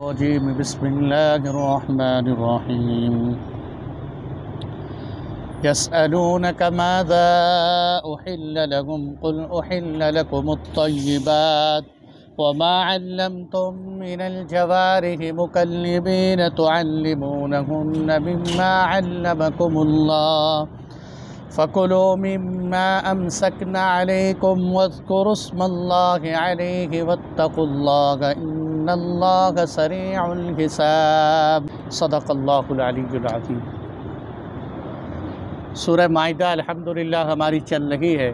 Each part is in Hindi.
रजीम बिस्मिल्लाहिर्रहमानिर्रहीम यसअलूनक माज़ा उहिल्ल लहुम कुल उहिल्ल लकुमुत-तय्यिबात वमा अल्लमतुम मिनल जवारिहि मुकल्लिबीन तुअल्लिमूनहुन्ना मिम्मा अल्लमकुमुल्लाह फ़कुलू मिम्मा अमसकना अलैकुम वज़्कुरुस्मल्लाहि अलैहि वत्तक़ुल्लाह इन्नल्लाह सरीउल हिसाब। सदक़ल्लाहुल अलीयुल अज़ीम। सूरह माइदा अल्हम्दुलिल्लाह हमारी चल रही है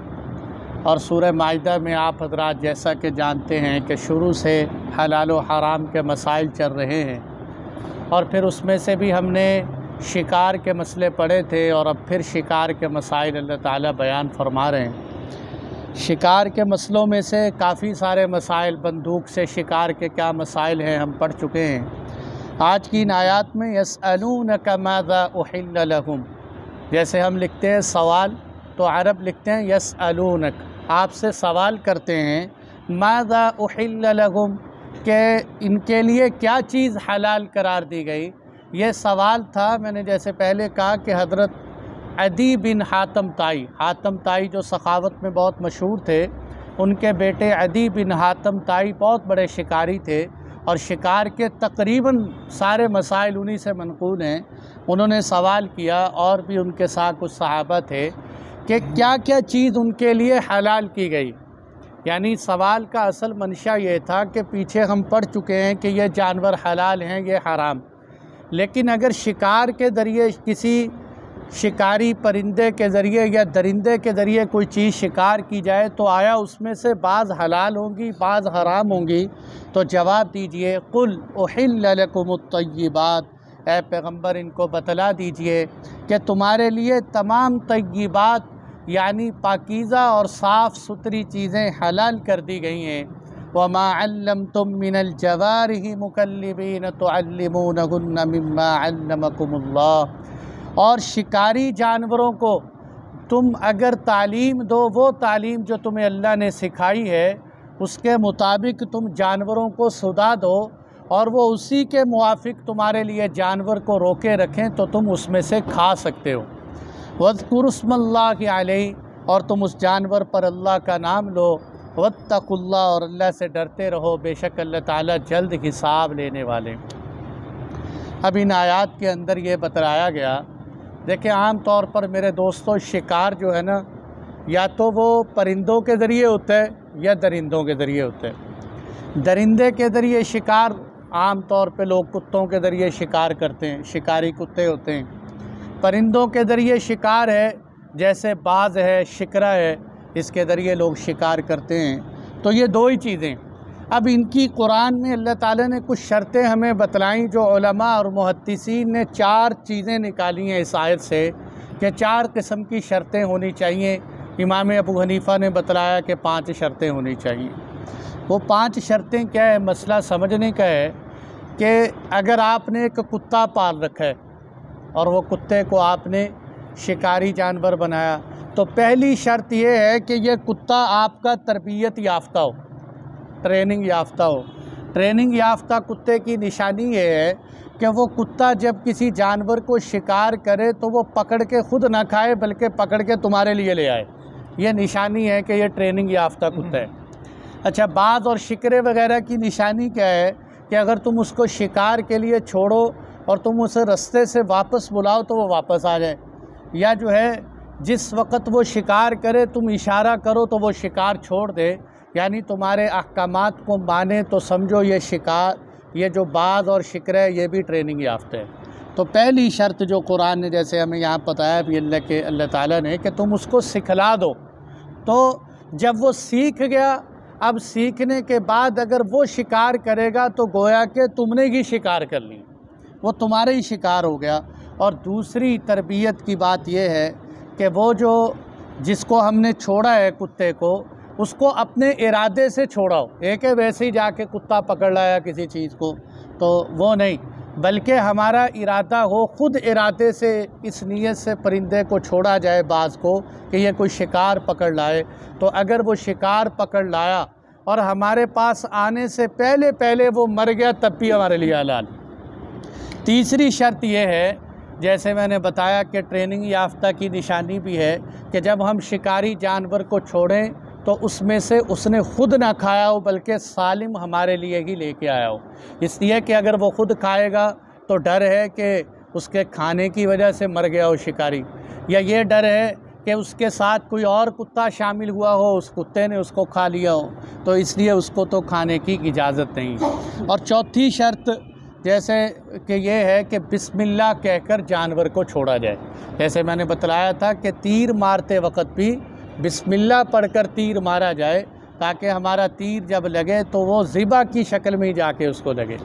और सूरह माइदा में आप हज़रात जैसा कि जानते हैं कि शुरू से हलाल व हराम के मसाइल चल रहे हैं और फिर उसमें से भी हमने शिकार के मसले पढ़े थे और अब फिर शिकार के मसाइल अल्लाह ताला बयान फरमा रहे हैं। शिकार के मसलों में से काफ़ी सारे मसाइल, बंदूक से शिकार के क्या मसाइल हैं हम पढ़ चुके हैं। आज की इन आयात में यसअलूनक माज़ा उहिल्ल लहुम, जैसे हम लिखते हैं सवाल तो अरब लिखते हैं यसअलूनक, आपसे सवाल करते हैं माज़ा उहिल्ल लहुम, के इनके लिए क्या चीज़ हलाल करार दी गई। ये सवाल था, मैंने जैसे पहले कहा कि हज़रत अदी बिन हातम ताई जो सखावत में बहुत मशहूर थे, उनके बेटे अदी बिन हातम ताई बहुत बड़े शिकारी थे और शिकार के तकरीबन सारे मसाइल उन्हीं से मनक़ूल हैं। उन्होंने सवाल किया और भी उनके साथ कुछ सहाबा थे कि क्या क्या चीज़ उनके लिए हलाल की गई। यानी सवाल का असल मंशा ये था कि पीछे हम पढ़ चुके हैं कि ये जानवर हलाल हैं, ये हराम, लेकिन अगर शिकार के ज़रिए किसी शिकारी परिंदे के ज़रिए या दरिंदे के ज़रिए कोई चीज़ शिकार की जाए तो आया उसमें से बाज़ हलाल होंगी, बाज़ हराम होंगी। तो जवाब दीजिए कुल उहिल्ल लकुमुत-तय्यिबात, ऐ पैगम्बर इनको बतला दीजिए कि तुम्हारे लिए तमाम तय्यिबात यानी पाकीज़ा और साफ़ सुथरी चीज़ें हलाल कर दी गई हैं। वमा अल्लमतुम मिनल जवारिहि मुकल्लिबीन तुअल्लिमूनहुन्ना मिम्मा अल्लमकुमुल्लाह, और शिकारी जानवरों को तुम अगर तालीम दो, वो तालीम जो तुम्हें अल्लाह ने सिखाई है उसके मुताबिक तुम जानवरों को सुधा दो और वो उसी के मुआफिक तुम्हारे लिए जानवर को रोके रखें तो तुम उसमें से खा सकते हो। वज़्कुरुस्मल्लाहि अलैहि, और तुम उस जानवर पर अल्लाह का नाम लो। वत्तकुल्लाह, और अल्लाह से डरते रहो, बेशक अल्लाह ताला जल्द हिसाब लेने वाले। अब इन आयात के अंदर ये बताया गया, देखिए आम तौर पर मेरे दोस्तों शिकार जो है ना, या तो वो परिंदों के ज़रिए होता है या दरिंदों के ज़रिए होता है। दरिंदे के ज़रिए शिकार आम तौर पे लोग कुत्तों के ज़रिए शिकार करते हैं, शिकारी कुत्ते होते हैं। परिंदों के ज़रिए शिकार है जैसे बाज़ है, शिकरा है, इसके ज़रिए लोग शिकार करते हैं। तो ये दो ही चीज़ें। अब इनकी कुरान में अल्लाह ताला ने कुछ शर्तें हमें बतलाईं जो उलमा और मुहद्दिसीन ने चार चीज़ें निकाली हैं इस आयत से कि चार किस्म की शर्तें होनी चाहिए। इमाम अबू हनीफ़ा ने बतलाया कि 5 शर्तें होनी चाहिए। वो 5 शर्तें क्या है, मसला समझने का है कि अगर आपने एक कुत्ता पाल रखा है और वो कुत्ते को आपने शिकारी जानवर बनाया तो पहली शर्त ये है कि ये कुत्ता आपका तरबियत याफ्ता हो, ट्रेनिंग याफ्ता हो। ट्रेनिंग याफ्ता कुत्ते की निशानी ये है कि वो कुत्ता जब किसी जानवर को शिकार करे तो वो पकड़ के खुद ना खाए बल्कि पकड़ के तुम्हारे लिए ले आए। ये निशानी है कि ये ट्रेनिंग याफ्ता कुत्ता है। अच्छा, बाज़ और शिकरे वगैरह की निशानी क्या है कि अगर तुम उसको शिकार के लिए छोड़ो और तुम उसे रास्ते से वापस बुलाओ तो वो वापस आ जाए, या जो है जिस वक़्त वो शिकार करे तुम इशारा करो तो वो शिकार छोड़ दे, यानी तुम्हारे अहकामात को माने, तो समझो ये शिकार, ये जो बाज़ और शिकर है ये भी ट्रेनिंग याफ्ता है। तो पहली शर्त जो कुरान ने जैसे हमें यहाँ बताया भी अल्लाह ताला ने कि तुम उसको सिखला दो। तो जब वो सीख गया, अब सीखने के बाद अगर वो शिकार करेगा तो गोया कि तुमने ही शिकार कर ली, वो तुम्हारे ही शिकार हो गया। और दूसरी तरबियत की बात यह है कि वो जो जिसको हमने छोड़ा है कुत्ते को, उसको अपने इरादे से छोड़ा हो। एक है वैसे ही जाके कुत्ता पकड़ लाया किसी चीज़ को, तो वो नहीं, बल्कि हमारा इरादा हो, ख़ुद इरादे से इस नीयत से परिंदे को छोड़ा जाए बाज़ को कि ये कोई शिकार पकड़ लाए। तो अगर वो शिकार पकड़ लाया और हमारे पास आने से पहले पहले वो मर गया तब भी हमारे लिए हलाल। तीसरी शर्त ये है, जैसे मैंने बताया कि ट्रेनिंग याफ्ता की निशानी भी है कि जब हम शिकारी जानवर को छोड़ें तो उसमें से उसने खुद ना खाया हो बल्कि सालिम हमारे लिए ही लेके आया हो। इसलिए कि अगर वो खुद खाएगा तो डर है कि उसके खाने की वजह से मर गया हो शिकारी, या ये डर है कि उसके साथ कोई और कुत्ता शामिल हुआ हो, उस कुत्ते ने उसको खा लिया हो, तो इसलिए उसको तो खाने की इजाज़त नहीं। और चौथी शर्त जैसे कि ये है कि बिस्मिल्लाह कहकर जानवर को छोड़ा जाए। जैसे मैंने बतलाया था कि तीर मारते वक़्त भी बिस्मिल्लाह पढ़कर तीर मारा जाए, ताकि हमारा तीर जब लगे तो वो ज़िबा की शक्ल में ही जाके उसको लगे,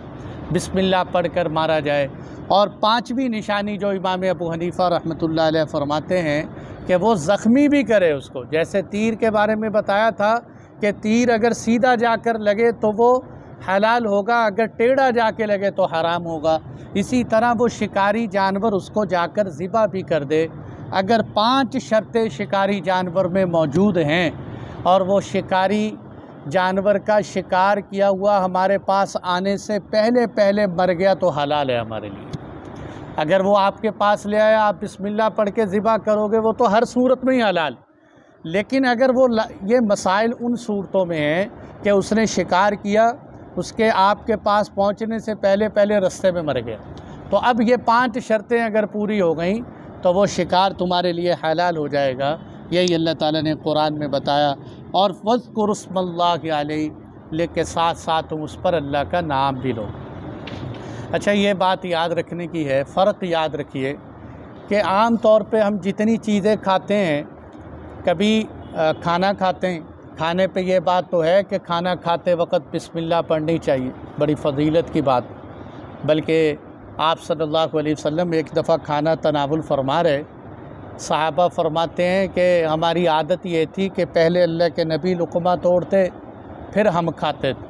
बिस्मिल्लाह पढ़कर मारा जाए। और पांचवी निशानी जो इमाम अबू हनीफ़ा रहमतुल्लाह अलैह फरमाते हैं कि वो ज़ख्मी भी करे उसको। जैसे तीर के बारे में बताया था कि तीर अगर सीधा जाकर लगे तो वो हलाल होगा, अगर टेढ़ा जाके लगे तो हराम होगा। इसी तरह वो शिकारी जानवर उसको जाकर ज़िबा भी कर दे। अगर 5 शर्तें शिकारी जानवर में मौजूद हैं और वो शिकारी जानवर का शिकार किया हुआ हमारे पास आने से पहले पहले मर गया तो हलाल है हमारे लिए। अगर वो आपके पास ले आया, आप बिस्मिल्लाह पढ़ के ज़िबा करोगे, वो तो हर सूरत में ही हलाल। लेकिन अगर वो ये मसाइल उन सूरतों में हैं कि उसने शिकार किया, उसके आपके पास पहुंचने से पहले पहले रास्ते में मर गया, तो अब ये 5 शर्तें अगर पूरी हो गई तो वो शिकार तुम्हारे लिए हलाल हो जाएगा। यही अल्लाह ताला ने कुरान में बताया। और वज़्कुरुस्मल्लाहि अलैहि, लेके साथ साथ तुम उस पर अल्लाह का नाम भी लो। अच्छा, ये बात याद रखने की है, फ़र्क याद रखिए कि आम तौर पे हम जितनी चीज़ें खाते हैं, कभी खाना खाते हैं, खाने पे ये बात तो है कि खाना खाते वक्त बिस्मिल्लाह पढ़नी चाहिए, बड़ी फ़जीलत की बात। बल्कि आप सल्लल्लाहु अलैहि वसल्लम एक दफ़ा खाना तनावुल फरमा रहे, सहाबा फरमाते हैं कि हमारी आदत ये थी कि पहले अल्लाह के नबी लुक़मा तोड़ते फिर हम खाते थे।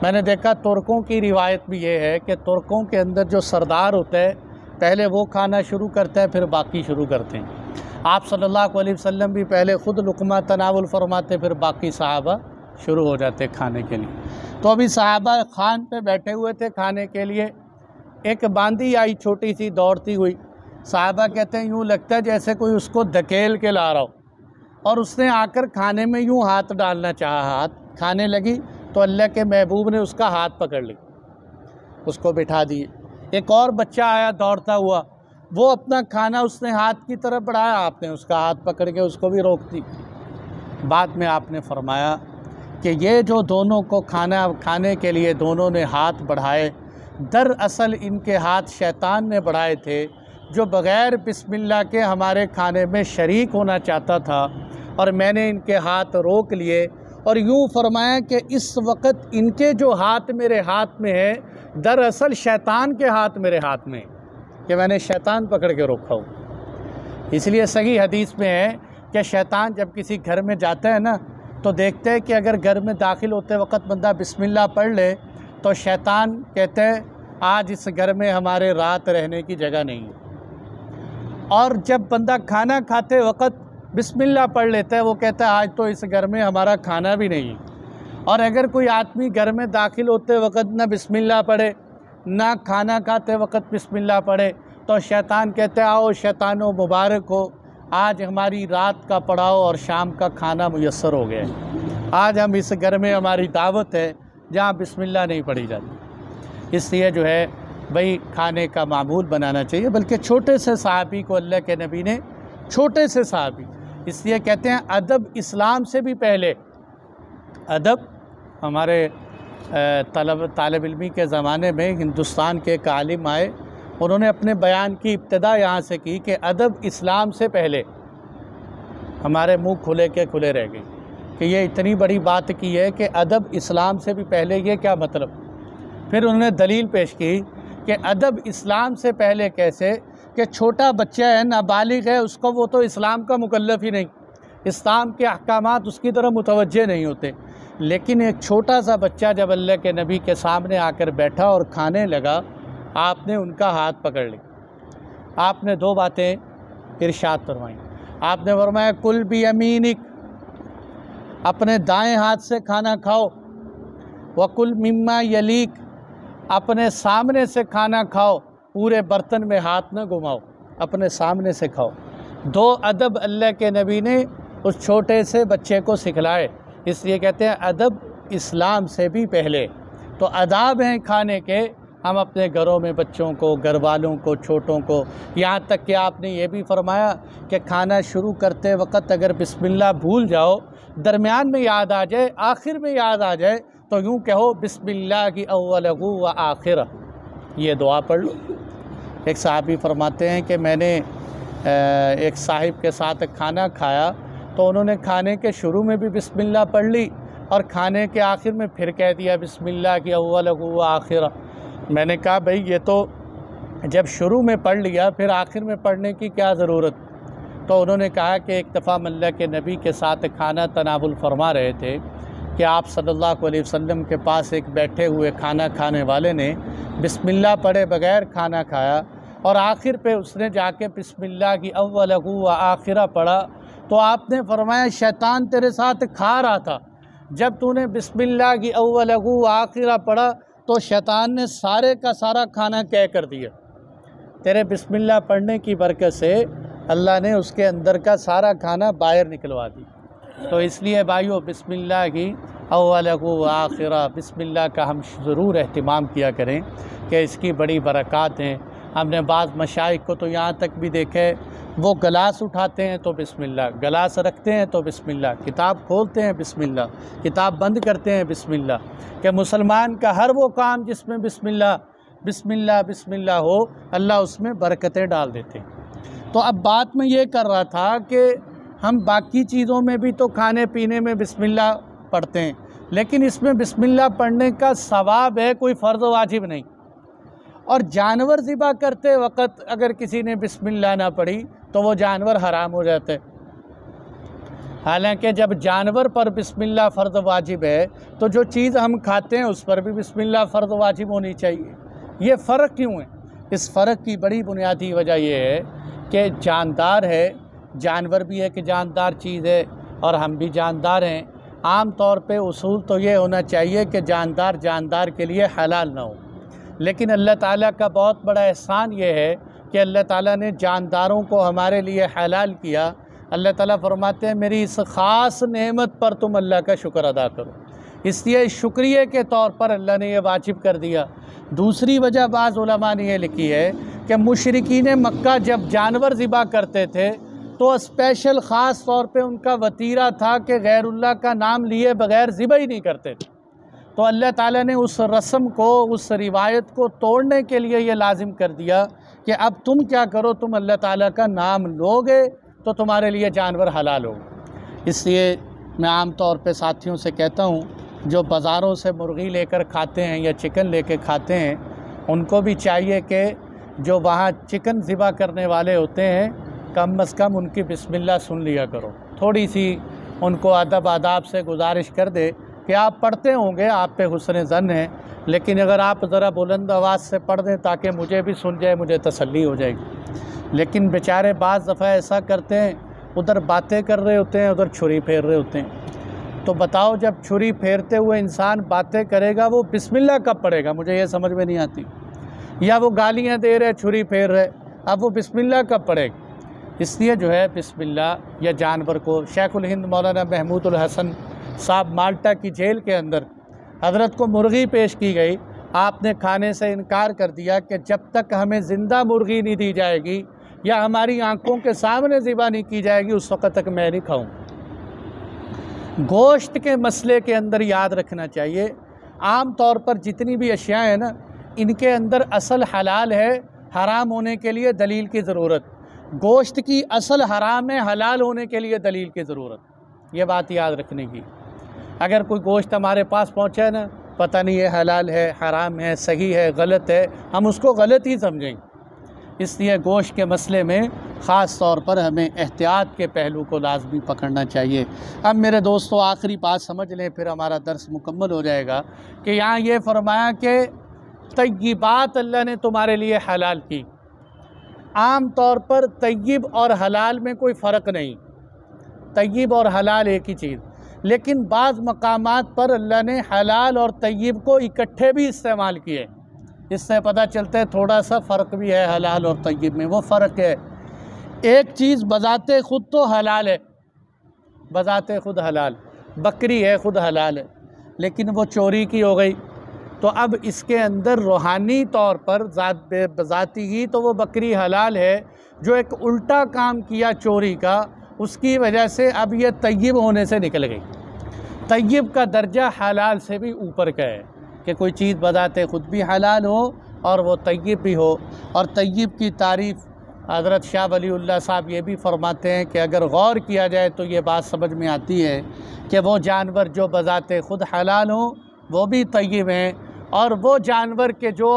मैंने देखा तुर्कों की रिवायत भी ये है कि तुर्कों के अंदर जो सरदार होता है पहले वो खाना शुरू करता है फिर बाकी शुरू करते हैं। आप सल्लल्लाहु अलैहि वसल्लम भी पहले ख़ुद लुक़मा तनावुल फरमाते फिर बाकी सहाबा शुरू हो जाते खाने के लिए। तो अभी सहाबा खान पे बैठे हुए थे खाने के लिए, एक बांदी आई छोटी सी दौड़ती हुई। सहाबा कहते हैं यूँ लगता है जैसे कोई उसको धकेल के ला रहा हो, और उसने आकर खाने में यूँ हाथ डालना चाहा, हाथ खाने लगी तो अल्लाह के महबूब ने उसका हाथ पकड़ ली, उसको बिठा दिए। एक और बच्चा आया दौड़ता हुआ, वो अपना खाना उसने हाथ की तरफ बढ़ाया, आपने उसका हाथ पकड़ के उसको भी रोक दी। बाद में आपने फरमाया कि ये जो दोनों को खाना खाने के लिए दोनों ने हाथ बढ़ाए, दरअसल इनके हाथ शैतान ने बढ़ाए थे, जो बग़ैर बिस्मिल्लाह के हमारे खाने में शरीक होना चाहता था, और मैंने इनके हाथ रोक लिए। और यूँ फरमाया कि इस वक्त इनके जो हाथ मेरे हाथ में है, दरअसल शैतान के हाथ मेरे हाथ में, कि मैंने शैतान पकड़ के रोका हो। इसलिए सही हदीस में है कि शैतान जब किसी घर में जाता है ना, तो देखते हैं कि अगर घर में दाखिल होते वक्त बंदा बिस्मिल्लाह पढ़ ले तो शैतान कहते हैं आज इस घर में हमारे रात रहने की जगह नहीं है। और जब बंदा खाना खाते वक्त बिस्मिल्लाह पढ़ लेता है, वो कहता है आज तो इस घर में हमारा खाना भी नहीं है। और अगर कोई आदमी घर में दाखिल होते वक्त ना बिस्मिल्लाह पढ़े, ना खाना खाते वक्त बिस्मिल्लाह पढ़े, तो शैतान कहते हैं आओ शैतानो मुबारक हो, आज हमारी रात का पड़ाव और शाम का खाना मुयस्सर हो गया है। आज हम इस घर में हमारी दावत है जहाँ बिस्मिल्लाह नहीं पढ़ी जाती। इसलिए जो है भाई खाने का मामूल बनाना चाहिए। बल्कि छोटे से सहाबी को अल्लाह के नबी ने, छोटे से सहाबी, इसलिए कहते हैं अदब इस्लाम से भी पहले, अदब हमारे तालिब इल्मी के ज़माने में हिंदुस्तान के एक आलिम आए, उन्होंने अपने बयान की इब्तिदा यहाँ से की कि अदब इस्लाम से पहले। हमारे मुंह खुले के खुले रह गए कि ये इतनी बड़ी बात की है कि अदब इस्लाम से भी पहले, ये क्या मतलब। फिर उन्होंने दलील पेश की कि अदब इस्लाम से पहले कैसे, कि छोटा बच्चा है, नाबालिग है, उसको वो तो इस्लाम का मुकल्लफ ही नहीं, इस्लाम के अहकामात उसकी तरफ मुतवज्जे नहीं होते। लेकिन एक छोटा सा बच्चा जब अल्लाह के नबी के सामने आकर बैठा और खाने लगा, आपने उनका हाथ पकड़ लिया। आपने 2 बातें इरशाद फरमाई। आपने फरमाया कुल भी यमीनिक, अपने दाएं हाथ से खाना खाओ, वकुल मिम्मा यलीक, अपने सामने से खाना खाओ, पूरे बर्तन में हाथ न घुमाओ, अपने सामने से खाओ। 2 अदब अल्लाह के नबी ने उस छोटे से बच्चे को सिखलाए, इसलिए कहते हैं अदब इस्लाम से भी पहले। तो आदाब हैं खाने के, हम अपने घरों में बच्चों को, घर वालों को, छोटों को, यहाँ तक कि आपने ये भी फरमाया कि खाना शुरू करते वक्त अगर बिस्मिल्लाह भूल जाओ, दरमियान में याद आ जाए, आखिर में याद आ जाए, तो यूँ कहो बिस्मिल्लाह की अव्वलहु व आखिर, ये दुआ पढ़ लो। एक साहबी फरमाते हैं कि मैंने एक साहिब के साथ खाना खाया, तो उन्होंने खाने के शुरू में भी बिस्मिल्लाह पढ़ ली और खाने के आखिर में फिर कह दिया बिस्मिल्लाह की अव्वलहु व आखिर। मैंने कहा भाई ये तो जब शुरू में पढ़ लिया फिर आखिर में पढ़ने की क्या ज़रूरत। तो उन्होंने कहा कि एक दफ़ा अल्लाह के नबी के साथ खाना तनावुल फरमा रहे थे कि आप सल्लल्लाहु अलैहि वसल्लम के पास एक बैठे हुए खाना खाने वाले ने बिस्मिल्लाह पढ़े बगैर खाना खाया और आखिर पे उसने जाके बिस्मिल्लाह की अव्वलहु व आखिरा पढ़ा। तो आपने फरमाया शैतान तेरे साथ खा रहा था, जब तूने बिस्मिल्लाह की अव्वलहु व आखिरा पढ़ा तो शैतान ने सारे का सारा खाना तय कर दिया। तेरे बिस्मिल्लाह पढ़ने की बरकत से अल्लाह ने उसके अंदर का सारा खाना बाहर निकलवा दी। तो इसलिए भाइयों बिस्मिल्लाह की अव्वलहु व आखिरा, बिस्मिल्लाह का हम ज़रूर एहतिमाम किया करें कि इसकी बड़ी बरक़ात हैं। हमने बाज़ मशाइख को तो यहाँ तक भी देखे, वो गिलास उठाते हैं तो बिस्मिल्लाह, गिलास रखते हैं तो बिस्मिल्लाह, किताब खोलते हैं बिस्मिल्लाह, किताब बंद करते हैं बिस्मिल्लाह। कि मुसलमान का हर वो काम जिसमें बिस्मिल्लाह बिस्मिल्लाह बिस्मिल्लाह हो, अल्लाह उसमें बरकतें डाल देते हैं। तो अब बात मैं ये कर रहा था कि हम बाकी चीज़ों में भी तो खाने पीने में बिस्मिल्लाह पढ़ते हैं, लेकिन इसमें बिस्मिल्लाह पढ़ने का सवाब है, कोई फ़र्ज़ वाजिब नहीं। और जानवर ज़िबा करते वक्त अगर किसी ने बिस्मिल्लाह ना पढ़ी तो वो जानवर हराम हो जाते। हालांकि जब जानवर पर बिस्मिल्लाह फ़र्ज़ वाजिब है तो जो चीज़ हम खाते हैं उस पर भी बिस्मिल्लाह फ़र्ज़ वाजिब होनी चाहिए। ये फ़र्क क्यों है? इस फ़र्क की बड़ी बुनियादी वजह यह है कि जानदार है, जानवर भी है कि जानदार चीज़ है और हम भी जानदार हैं। आम तौर पे उसूल तो ये होना चाहिए कि जानदार जानदार के लिए हलाल ना हो, लेकिन अल्लाह ताला का बहुत बड़ा एहसान ये है कि अल्लाह ताला ने जानदारों को हमारे लिए हलाल किया। अल्लाह ताला फरमाते हैं मेरी इस ख़ास नेमत पर तुम अल्लाह का शुक्र अदा करो, इसलिए शुक्रिया के तौर पर अल्लाह ने यह वाजिब कर दिया। दूसरी वजह बाज़ उलमा ने यह लिखी है कि मुशरिकीन मक्का जब जानवर ज़िबा करते थे तो स्पेशल ख़ास तौर पे उनका वतीरा था कि गैरुल्लाह का नाम लिए बग़ैर ज़िबा ही नहीं करते थे। तो अल्लाह ताला ने उस रस्म को, उस रिवायत को तोड़ने के लिए ये लाजिम कर दिया कि अब तुम क्या करो, तुम अल्लाह ताला का नाम लोगे तो तुम्हारे लिए जानवर हलाल हो। इसलिए मैं आम तौर पे साथियों से कहता हूँ जो बाज़ारों से मुर्गी लेकर खाते हैं या चिकन लेकर खाते हैं, उनको भी चाहिए कि जो वहाँ चिकन ज़िबा करने वाले होते हैं कम अज़ कम उनकी बिस्मिल्लाह सुन लिया करो। थोड़ी सी उनको अदब आदाब से गुजारिश कर दे कि आप पढ़ते होंगे, आप पे हुस्न ज़न है, लेकिन अगर आप ज़रा बुलंद आवाज़ से पढ़ दें ताकि मुझे भी सुन जाए, मुझे तसल्ली हो जाएगी। लेकिन बेचारे बाज़ दफ़ा ऐसा करते हैं, उधर बातें कर रहे होते हैं, उधर छुरी फेर रहे होते हैं। तो बताओ जब छुरी फेरते हुए इंसान बातें करेगा वो बिस्मिल्लाह कब पढ़ेगा? मुझे ये समझ में नहीं आती। या वो गालियाँ दे रहे, छुरी फेर रहे, अब वो बिस्मिल्लाह कब पढ़ेगा? इसलिए जो है बिस्मिल्लाह या जानवर को, शेखुल हिंद मौलाना महमूदुल हसन साहब माल्टा की जेल के अंदर हज़रत को मुर्गी पेश की गई, आपने खाने से इनकार कर दिया कि जब तक हमें ज़िंदा मुर्गी नहीं दी जाएगी या हमारी आंखों के सामने ज़िबा नहीं की जाएगी उस वक़्त तक मैं नहीं खाऊँ। गोश्त के मसले के अंदर याद रखना चाहिए, आम तौर पर जितनी भी अशिया हैं ना, इनके अंदर असल हलाल है, हराम होने के लिए दलील की ज़रूरत। गोश्त की असल हराम है, हलाल होने के लिए दलील की ज़रूरत। ये बात याद रखने की। अगर कोई गोश्त हमारे पास पहुँचा है ना, पता नहीं है हलाल है, हराम है, सही है, गलत है, हम उसको गलत ही समझेंगे। इसलिए गोश्त के मसले में ख़ास तौर पर हमें एहतियात के पहलू को लाजमी पकड़ना चाहिए। अब मेरे दोस्तों आखिरी बात समझ लें, फिर हमारा दर्स मुकम्मल हो जाएगा कि यहाँ ये फरमाया कि तय्यबात अल्लाह ने तुम्हारे लिए हलाल की। आम तौर पर तय्यब और हलाल में कोई फ़र्क नहीं, तय्यब और हलाल एक ही चीज़। लेकिन बाज़ मकामात पर अल्लाह ने हलाल और तय्यब को इकट्ठे भी इस्तेमाल किए। इससे पता चलता है थोड़ा सा फ़र्क भी है हलाल और तय्यब में। वो फ़र्क है, एक चीज़ बज़ाते ख़ुद तो हलाल है, बज़ाते ख़ुद हलाल, बकरी है ख़ुद हलाल है, लेकिन वो चोरी की हो गई तो अब इसके अंदर रूहानी तौर पर बज़ाती ही तो वो बकरी हलाल है। जो एक उल्टा काम किया चोरी का, उसकी वजह से अब ये तय्यब होने से निकल गई। तय्यब का दर्जा हलाल से भी ऊपर का है कि कोई चीज़ बज़ाते ख़ुद भी हलाल हो और वो तय्यब भी हो। और तय्यब की तारीफ़ हज़रत शाह वलीउल्लाह साहब ये भी फरमाते हैं कि अगर गौर किया जाए तो ये बात समझ में आती है कि वो जानवर जो बज़ाते ख़ुद हलाल हों वो भी तय्यब हैं, और वो जानवर के जो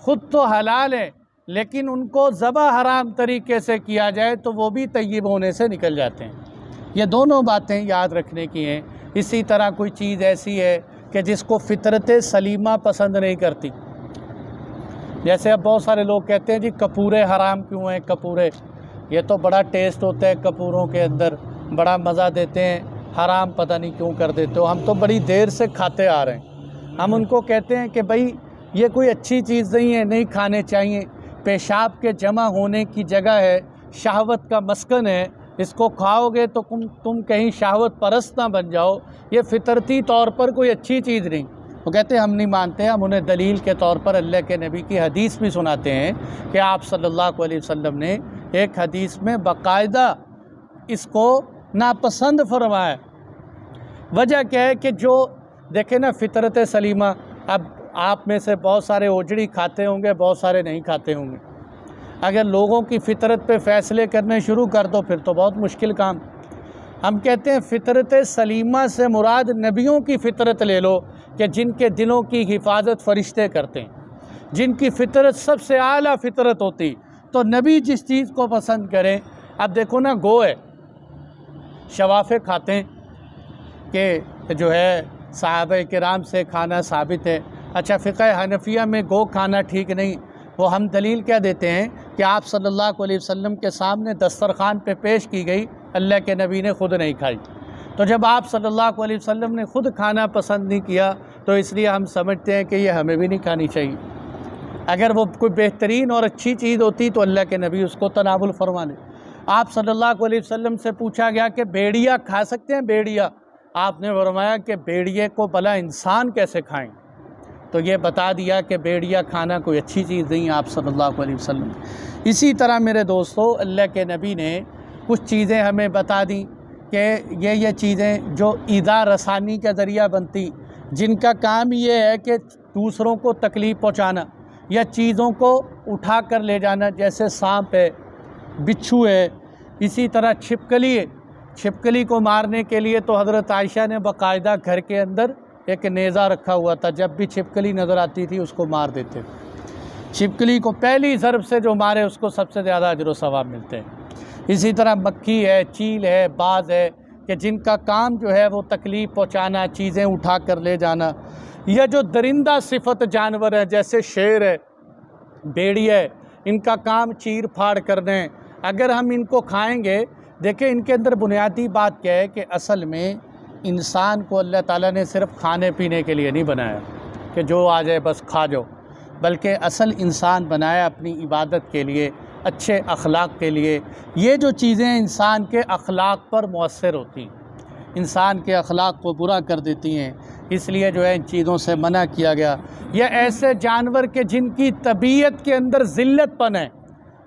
ख़ुद तो हलाल हैं लेकिन उनको ज़बह हराम तरीके से किया जाए तो वो भी तय्यब होने से निकल जाते हैं। ये दोनों बातें याद रखने की हैं। इसी तरह कोई चीज़ ऐसी है कि जिसको फ़ितरत सलीमा पसंद नहीं करती, जैसे अब बहुत सारे लोग कहते हैं जी कपूरे हराम क्यों हैं, कपूरे ये तो बड़ा टेस्ट होता है कपूरों के अंदर, बड़ा मज़ा देते हैं, हराम पता नहीं क्यों कर देते हो, हम तो बड़ी देर से खाते आ रहे हैं। हम उनको कहते हैं कि भाई ये कोई अच्छी चीज़ नहीं है, नहीं खाने चाहिए, पेशाब के जमा होने की जगह है, शहवत का मस्कन है, इसको खाओगे तो तुम कहीं शहवत परस्त ना बन जाओ, ये फितरती तौर पर कोई अच्छी चीज़ नहीं। वो कहते हैं हम नहीं मानते, हम उन्हें दलील के तौर पर अल्लाह के नबी की हदीस भी सुनाते हैं कि आप सल्लल्लाहु अलैहि वसल्लम ने एक हदीस में बाकायदा इसको नापसंद फरमाया। वजह क्या है कि जो देखे ना फितरत सलीमा, अब आप में से बहुत सारे ओजड़ी खाते होंगे, बहुत सारे नहीं खाते होंगे। अगर लोगों की फ़ितरत पे फ़ैसले करने शुरू कर दो फिर तो बहुत मुश्किल काम। हम कहते हैं फ़ितरत सलीमा से मुराद नबियों की फ़ितरत ले लो कि जिनके दिलों की हिफाजत फ़रिश्ते करते हैं, जिनकी फ़ितरत सबसे आला फ़ितरत होती, तो नबी जिस चीज़ को पसंद करें। अब देखो ना, गो है, शवाफ़े खाते हैं कि जो है सहाबा किराम से खाना साबित है। अच्छा, फ़िक़्ह हनफिया में गो खाना ठीक नहीं, वो हम दलील क्या देते हैं कि आप सल्लल्लाहु अलैहि वसल्लम के सामने दस्तरखान पे पेश की गई, अल्लाह के नबी ने ख़ुद नहीं खाई। तो जब आप सल्लल्लाहु अलैहि वसल्लम ने ख़ुद खाना पसंद नहीं किया तो इसलिए हम समझते हैं कि ये हमें भी नहीं खानी चाहिए। अगर वो कोई बेहतरीन और अच्छी चीज़ होती तो अल्लाह के नबी उसको तनावुल फरमा ले। आप सल्लल्लाहु अलैहि वसल्लम से पूछा गया कि भेड़िया खा सकते हैं, भेड़िया? आपने फरमाया कि भेड़िए को भला इंसान कैसे खाएं? तो ये बता दिया कि भेड़िया खाना कोई अच्छी चीज़ नहीं आप सल्लल्लाहु अलैहि वसल्लम। इसी तरह मेरे दोस्तों, अल्लाह के नबी ने कुछ चीज़ें हमें बता दी कि ये चीज़ें जो ईज़ा रसानी का ज़रिया बनती, जिनका काम ये है कि दूसरों को तकलीफ़ पहुँचाना या चीज़ों को उठा कर ले जाना, जैसे सांप है, बिच्छू है, इसी तरह छिपकली है। छिपकली को मारने के लिए तो हज़रत आयशा ने बाकायदा घर के अंदर एक नेज़ा रखा हुआ था, जब भी छिपकली नज़र आती थी उसको मार देते। छिपकली को पहली ज़रब से जो मारे उसको सबसे ज़्यादा अजर व सवाब मिलते हैं। इसी तरह मक्खी है, चील है, बाज़ है कि जिनका काम जो है वो तकलीफ़ पहुँचाना, चीज़ें उठा कर ले जाना। यह जो दरिंदा सिफत जानवर है जैसे शेर है, भेड़िया है, इनका काम चीर फाड़ करने। अगर हम इनको खाएंगे, देखें इनके अंदर बुनियादी बात क्या है कि असल में इंसान को अल्लाह ताला ने सिर्फ खाने पीने के लिए नहीं बनाया कि जो आ जाए बस खा जाओ, बल्कि असल इंसान बनाया अपनी इबादत के लिए, अच्छे अखलाक के लिए। ये जो चीज़ें इंसान के अखलाक पर मुअस्सिर होती हैं, इंसान के अखलाक को बुरा कर देती हैं, इसलिए जो है इन चीज़ों से मना किया गया। यह ऐसे जानवर के जिनकी तबीयत के अंदर ज़िल्लतपन है,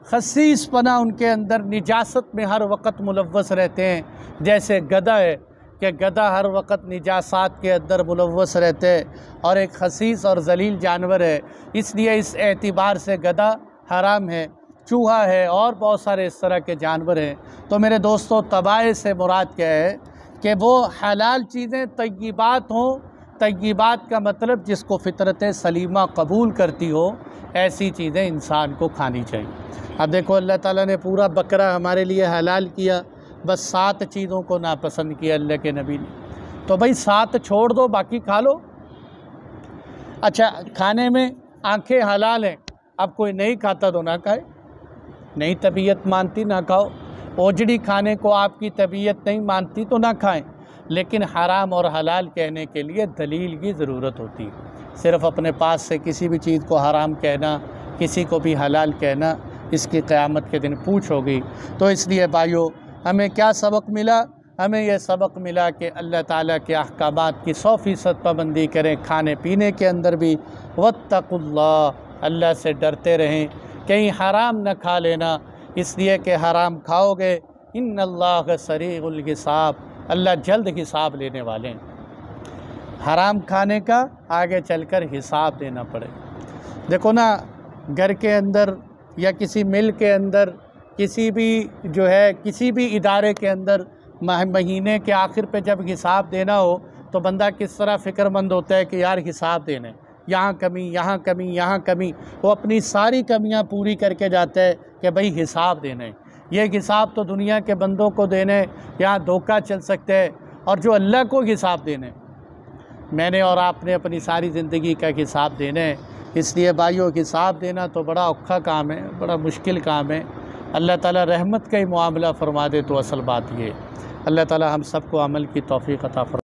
खसीसपना उनके अंदर, निजासत में हर वक्त मुलव्वस रहते हैं, जैसे गधा है कि गधा हर वक्त निजासात के अंदर मुलव्वस रहते हैं और एक खसीस और जलील जानवर है, इसलिए इस एतबार से गधा हराम है। चूहा है और बहुत सारे इस तरह के जानवर हैं। तो मेरे दोस्तों, तबाए से मुराद क्या है कि वो हलाल चीज़ें तय्यबात हों। तय्यबात का मतलब जिसको फ़ितरत सलीमा कबूल करती हो, ऐसी चीज़ें इंसान को खानी चाहिए। अब देखो, अल्लाह ताला ने पूरा बकरा हमारे लिए हलाल किया, बस 7 चीज़ों को नापसंद किया अल्लाह के नबी ने। तो भाई 7 छोड़ दो, बाकी खा लो। अच्छा, खाने में आँखें हलाल हैं, अब कोई नहीं खाता तो ना खाए, नहीं तबीयत मानती ना खाओ। ओजड़ी खाने को आपकी तबीयत नहीं मानती तो ना खाएं। लेकिन हराम और हलाल कहने के लिए दलील की ज़रूरत होती है। सिर्फ़ अपने पास से किसी भी चीज़ को हराम कहना, किसी को भी हलाल कहना, इसकी क़यामत के दिन पूछ होगी। तो इसलिए भाइयों, हमें क्या सबक मिला? हमें यह सबक मिला कि अल्लाह ताला के अहकामात की 100% पाबंदी करें, खाने पीने के अंदर भी। वत्तकुल्लाह, अल्लाह से डरते रहें, कहीं हराम न खा लेना, इसलिए कि हराम खाओगे इन्नल्लाह सरीउल हिसाब, अल्लाह जल्द हिसाब लेने वाले हैं। हराम खाने का आगे चलकर हिसाब देना पड़े। देखो ना, घर के अंदर या किसी मिल के अंदर, किसी भी जो है किसी भी इदारे के अंदर महीने के आखिर पे जब हिसाब देना हो तो बंदा किस तरह फ़िक्रमंद होता है कि यार हिसाब देने, यहाँ कमी, यहाँ कमी, यहाँ कमी। वो अपनी सारी कमियाँ पूरी करके जाता है कि भाई हिसाब देने। ये हिसाब तो दुनिया के बंदों को देने यहाँ धोखा चल सकता है, और जो अल्लाह को हिसाब देने, मैंने और आपने अपनी सारी ज़िंदगी का हिसाब देना है। इसलिए भाइयों, हिसाब देना तो बड़ा औखा काम है, बड़ा मुश्किल काम है। अल्लाह ताला रहमत का ही मामला फ़रमा दे तो असल बात ये। अल्लाह ताला हम सबको अमल की तौफ़ीक़ अता फरमाए।